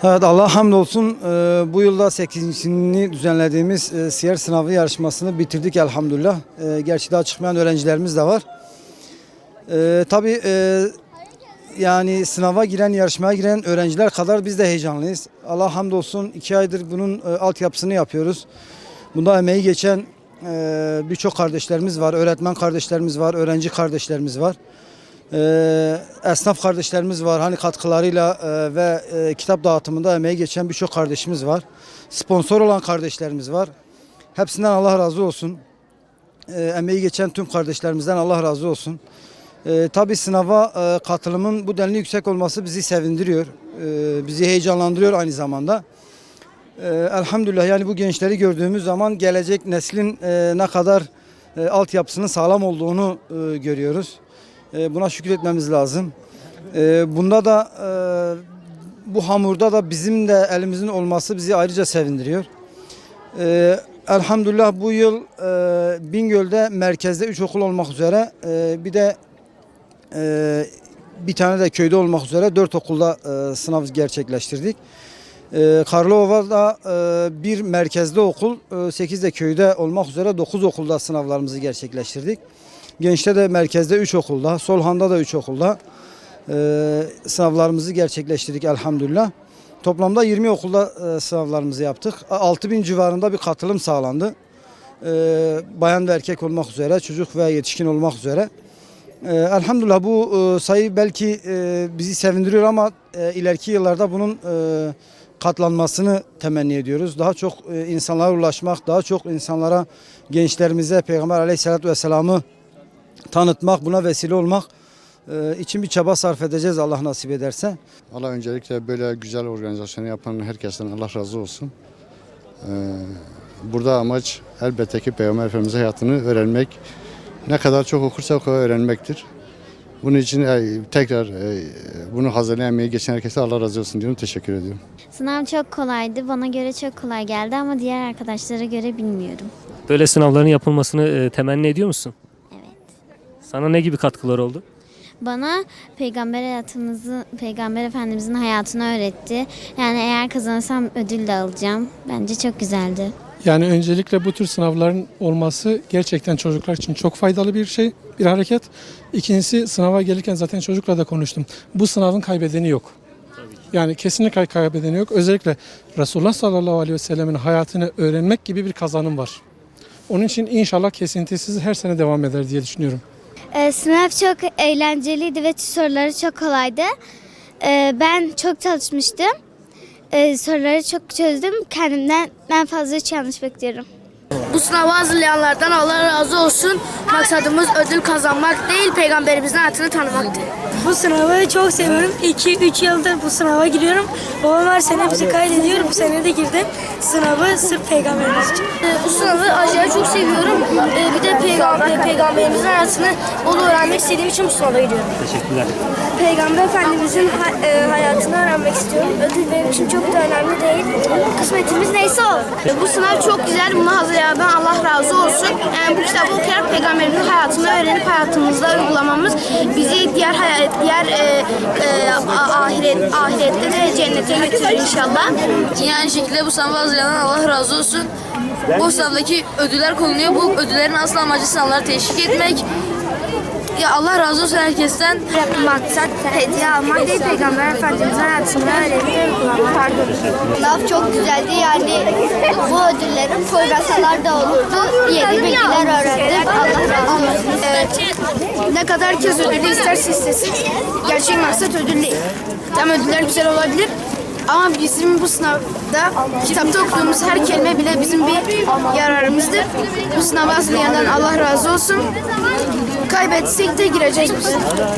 Evet, Allah hamdolsun bu yılda 8.sini düzenlediğimiz siyer sınavı yarışmasını bitirdik elhamdülillah. Gerçi daha çıkmayan öğrencilerimiz de var. Tabii yani sınava giren, yarışmaya giren öğrenciler kadar biz de heyecanlıyız. Allah hamdolsun 2 aydır bunun altyapısını yapıyoruz. Bunda emeği geçen birçok kardeşlerimiz var, öğretmen kardeşlerimiz var, öğrenci kardeşlerimiz var. Esnaf kardeşlerimiz var. Hani katkılarıyla ve kitap dağıtımında emeği geçen birçok kardeşimiz var. Sponsor olan kardeşlerimiz var. Hepsinden Allah razı olsun. Emeği geçen tüm kardeşlerimizden Allah razı olsun. Tabii sınava katılımın bu denli yüksek olması bizi sevindiriyor. Bizi heyecanlandırıyor aynı zamanda. Elhamdülillah yani bu gençleri gördüğümüz zaman gelecek neslin ne kadar altyapısının sağlam olduğunu görüyoruz. Buna şükretmemiz lazım. Bunda da bu hamurda da bizim de elimizin olması bizi ayrıca sevindiriyor. Elhamdülillah bu yıl Bingöl'de merkezde 3 okul olmak üzere bir de bir tane de köyde olmak üzere 4 okulda sınav gerçekleştirdik. Karlova'da bir merkezde okul, 8 de köyde olmak üzere 9 okulda sınavlarımızı gerçekleştirdik. Genç'te de merkezde 3 okulda, Solhan'da da 3 okulda sınavlarımızı gerçekleştirdik elhamdülillah. Toplamda 20 okulda sınavlarımızı yaptık. 6.000 civarında bir katılım sağlandı. Bayan ve erkek olmak üzere, çocuk ve yetişkin olmak üzere. Elhamdülillah bu sayı belki bizi sevindiriyor ama ileriki yıllarda bunun katlanmasını temenni ediyoruz. Daha çok insanlara ulaşmak, daha çok insanlara, gençlerimize Peygamber Aleyhisselatü Vesselam'ı tanıtmak, buna vesile olmak için bir çaba sarf edeceğiz Allah nasip ederse. Allah öncelikle böyle güzel organizasyonu yapan herkesten Allah razı olsun. Burada amaç elbette ki Peygamber Efendimiz'in hayatını öğrenmek. Ne kadar çok okursa o kadar öğrenmektir. Bunun için tekrar bunu hazırlayan emeği geçen herkese Allah razı olsun diyorum. Teşekkür ediyorum. Sınav çok kolaydı. Bana göre çok kolay geldi ama diğer arkadaşlara göre bilmiyorum. Böyle sınavların yapılmasını temenni ediyor musun? Evet. Sana ne gibi katkılar oldu? Bana Peygamber Efendimizin hayatını öğretti. Yani eğer kazanırsam ödül de alacağım. Bence çok güzeldi. Yani öncelikle bu tür sınavların olması gerçekten çocuklar için çok faydalı bir hareket. İkincisi sınava gelirken zaten çocukla da konuştum. Bu sınavın kaybedeni yok. Yani kesinlikle kaybedeni yok. Özellikle Resulullah sallallahu aleyhi ve sellemin hayatını öğrenmek gibi bir kazanım var. Onun için inşallah kesintisiz her sene devam eder diye düşünüyorum. Sınav çok eğlenceliydi ve soruları çok kolaydı. Ben çok çalışmıştım. Soruları çok çözdüm. Kendimden en fazla 3 yanlış bekliyorum. Bu sınavı hazırlayanlardan Allah razı olsun. Maksadımız ödül kazanmak değil, Peygamberimizin hayatını tanımaktır. Bu sınavı çok seviyorum. 2-3 yıldır bu sınava giriyorum. Babam her sene bizi kaydediyor. Bu sene de girdim. Sınavı sırf Peygamberimiz için. Bu sınavı acayip çok seviyorum. Bir de Peygamberimizin hayatını onu öğrenmek istediğim için bu sınava giriyorum. Teşekkürler. Peygamber Efendimizin hayatını öğrenmek istiyorum. Ödül benim için çok da önemli değil. Kısmetimiz neyse o. Bu sınav çok güzel. Bunu hazırlayandan Allah razı olsun. Yani bu kitabı okuyarak Peygamberimizin hayatını öğrenip hayatımızda uygulamamız bizi diğer ahirette de cennete götürür inşallah. Yine aynı şekilde bu sınavı hazırlayan Allah razı olsun. Bu sınavdaki ödüller konuluyor. Bu ödüllerin asıl amacı sınavları teşvik etmek. Ya Allah razı olsun herkesten. Maksat hediye almak değil, Peygamber Efendimiz'in hayatını öğrenip uygulamak. Sınav çok güzeldi. Yani bu ödüllerin programsalar da olurdu. Yeni bilgiler öğrendim. Allah razı olsun. Evet. Ne kadar herkes ödülü isterse istesin. Gerçek maksat ödül değil. Tamam, ödüller güzel olabilir. Ama bizim bu sınavda kitapta okuduğumuz her kelime bile bizim bir yararımızdır. Bu sınavı hazırlayandan Allah razı olsun. Kaybetsek de gireceğiz bu sınava.